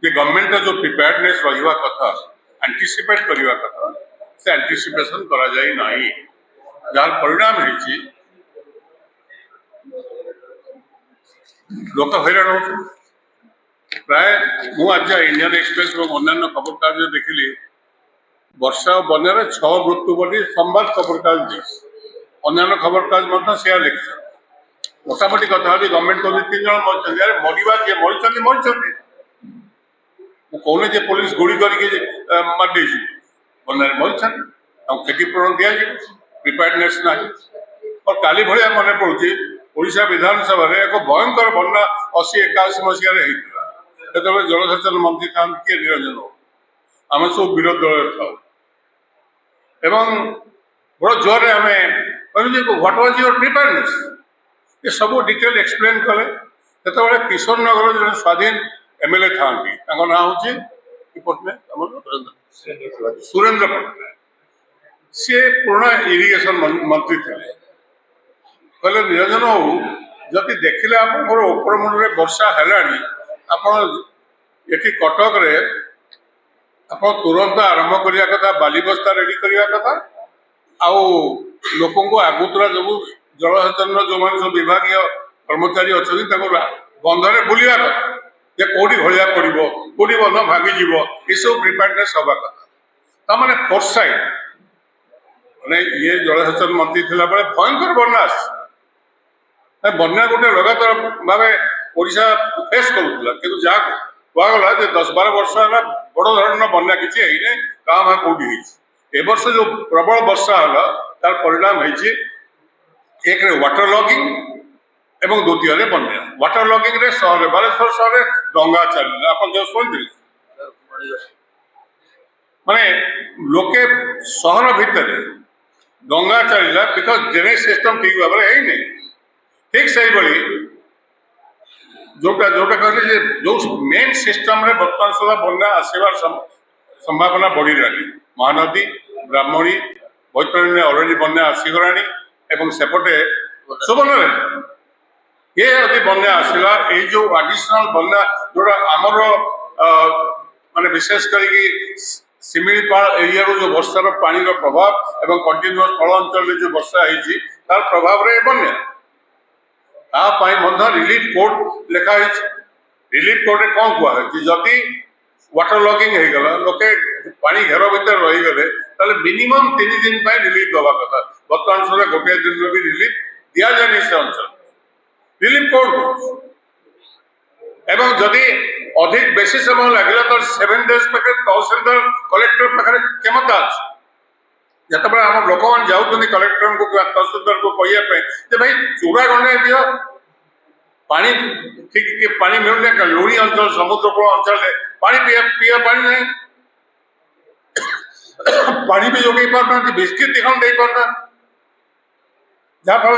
कि गवर्नमेंट जो प्रिपेयर्डनेस रहा कथा एंटीसिपेट करवा कथा से एंटीसिपेशन करा जाए नहीं जार परिणाम है लोक हैरान हो प्राय मुझे इंडियन एक्सप्रेस और अन्य खबर कागज देखिली वर्षा और बन्यार 6 मृत्यु बोली संवाद खबर कागज अन्य खबर कागज सेया लिखा मोटामोटी कथा गवर्नमेंट कहते 3 जन मरते यार मरवा जी मरते कौन जे पुलिस गुड़ी करके मारदे बन्यार मरते क्षतिपूरण दि प्रिपेयर्डनेस ना और काली भाया मन पड़ुची ओडिशा विधानसभा एक भयंकर बन्या 80-81 मसीह जो जलसेचन मंत्री था किए निरंजन आम सब विरोध दल था बड़ जोर आम कहूँ व्हाट वाज योर प्रिपेयर्डनेस ये सब डिटेल एक्सप्लेन कले जो किशोर नगर जो स्वाधीन एमएलए था ना हूँ पट्टनायक सुरेंद्र पट्टनायक सी पुराना इरिगेशन मंत्री थे कहले निरंजन बाबू जदि देखिले आप ऊपर मुंडे वर्षा है ये कटक रे आप तुरंत आरंभ करने कथा बालीबस्ता रेडी करने कथा आउ लोक आगुतरा जो जलसेचन जो मैंने सब विभाग कर्मचारी अच्छा बंधरे बुलवा कथा जे कौटी घलिया पड़ो कौटी बंध भांगीज ये सब प्रिपेयर्डनेस हवा कथा मैंने फोरसाइट मैंने ये जलसेचन मंत्री थिला बेले भयंकर बन्या बन्या गोटे लगातार भाव ओडिशा फेस करूला कि जहाँ कहगला 10-12 वर्ष है बड़ धरण बन्या किसी है गाँ भाग कौटी ए वर्ष जो प्रबल वर्षा है तार परिणाम है एक वाटर लॉगिंग एवं द्वितीय बन्या वाटर लॉगिंग रे सहर बालेश्वर सहर डंगा चल आप शुणी माने लोके सहर भितर डंगा चलला बिकज ड्रेनेज सिस्टम ठीक भाव में है ठीक से भाई जोटा जोटा कहले जो मेन सिस्टम रे बर्तमान सुधा बन्या आसबार संभावना बढ़ी रही महानदी ब्राह्मणी बैतरणी अलरेडी बन्या आसीगला एवं सेपटे सुबर्णरे ये यदि बन्या आसला ये जो आडिशनल बन्या जोटा आमर माने विशेष करके सिमिलपाल एरिया जो वर्षार पानी प्रभाव एवं कंटिन्यूअस तल अंचल जो वर्षा है तार प्रभाव रे बन्या रिलीफ कोड लिखाई रिलीफ कोड रे कौन कहुए जदि वाटर लॉगिंग हो गला लोके पानी घेर भर रहीगले मिनिमम 3 दिन रिलीफ दवा कथा बर्तमान सुधा गोटे दिन भी रिलीफ दि जाए से अंचल रिलीफ कोड एवं जदि अधिक बेसी समय लगे तो 7 डेज पाखे तहसीलदार कलेक्टर पाखे क्षमता अच्छे जिते आम लोक मैंने जाऊँ कलेक्टर को तहसीलदार को कहवाई भाई चूड़ा गंडे दियो पानी ठीक पानी मिलने लुणी अंचल समुद्रकूल अंचल पानी पीवा पानी नहीं पानी भी जोगे पारना बिस्किट दिखा दे पारना जहाँफल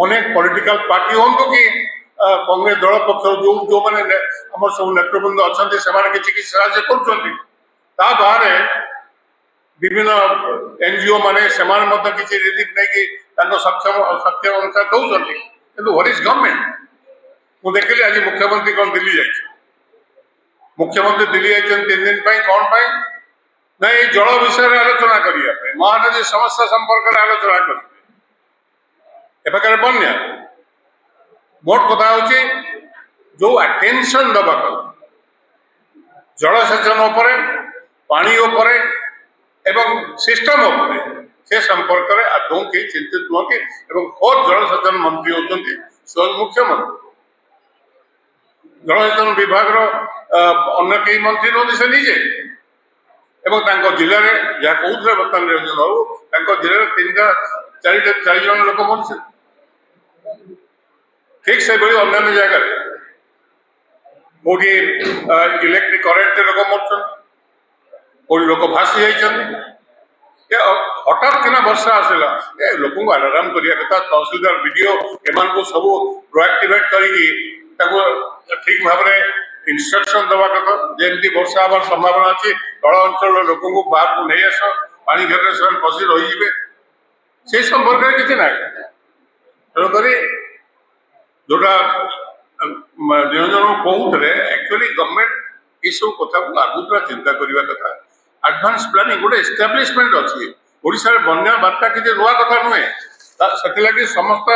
अनेक पॉलिटिकल पार्टी हूँ कि कांग्रेस दल पक्ष जो जो मैंने आम सब नेतृवृंद अच्छा किसी साहय कर विभिन्न एनजीओ माने किसी रिलीफ नहीं कि सक्षम सक्षम अनुसार दौरान कि व्हाट इज गवर्नमेंट मुझे देखिली आज मुख्यमंत्री कौन दिल्ली जाए मुख्यमंत्री दिल्ली जाए 3 दिन कौन पाई ना ये जल विषय आलोचना करने महानदी समस्या संपर्क में आलोचना करें बन्या मोट कथा हूँ जो अटेंशन दबा जलसेचन पानी एवं सिस्टम से संपर्क में आदौ कहीं चिंतित नुहति खुद जलसेचन मंत्री होती स्वयं मुख्यमंत्री जलसेचन विभाग अन्य कई मंत्री नुहति से निजे जिले में जहाँ कहते बर्तमान निरंजन बाबू जिले में 4 जन लोक मरते ठीक से भाई अन्य जगह कौटी इलेक्ट्रिक करेन्ट लोक मरते कौटी लोक भासी जाइए हठात किना वर्षा आसला लोक आराम करने कथा तहसीलदार वीडियो एम सब प्रोएक्टिवेट कर ठीक भाव में इंस्ट्रक्शन दवा कथा जमी वर्षा हमार संभावना अच्छी तल अंचल लोक बाहर को नहीं आस पानी घेर से फसी रही से संपर्क में किसी ना तेणुक जोटा निरंजन कहते एक्चुअली गवर्नमेंट ये सब कथा को आगुरा चिंता करने कथा एडवांस प्लानिंग गोटे एस्टाब्लिशमेंट अच्छी ओडिशा रे बन्या बार्ता किसी नुआ कथा नुहे से समस्त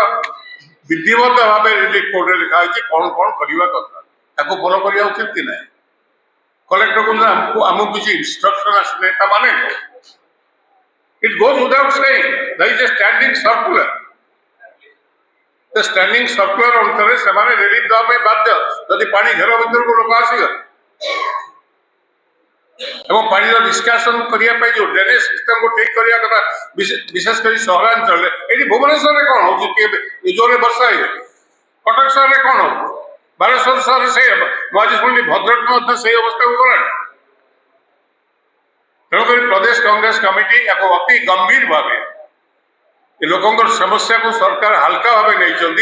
विधिवत भाव रिलीफ कोर्ट लिखा कौन कौन करने कथा फॉलो करवा उचित कि ना कलेक्टर को आमको किसी इंस्ट्रक्शन आसने माने it goes without saying that is a standing circular standing circular अनुसार से रिलीफ देवाई बाध्य जदि पानी घेर भर को लोक आसीगले एवं पानी निष्कासन करने जो ड्रेनेज सिस्टम को ठीक करने कथा विशेषकर सहरांचल ये भुवनेश्वर में कौन हो जोर वर्षा है कटक सहर में कौन हो बालेश्वर सहर से आज शुणी भद्रक से अवस्था को गला तेणुक प्रदेश कांग्रेस कमिटी या अति गंभीर भाव लोक समस्या को सरकार हल्का भाव नहीं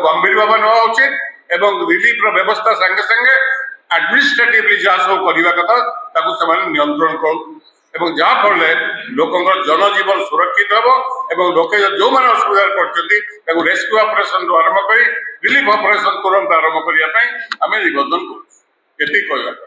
गंभीर भाव ना उचित एवं रिलीफ व्यवस्था संगे संगे एडमिनिस्ट्रेटिवली जहाँ सब करने कथा नियंत्रण कर जहाँ फल लोक जनजीवन सुरक्षित हम लोके जो मैंने असुविधा पड़ते रेस्क्यू ऑपरेशन आरंभ कर रिलीफ ऑपरेशन तुरंत आरंभ करने आम निवेदन कर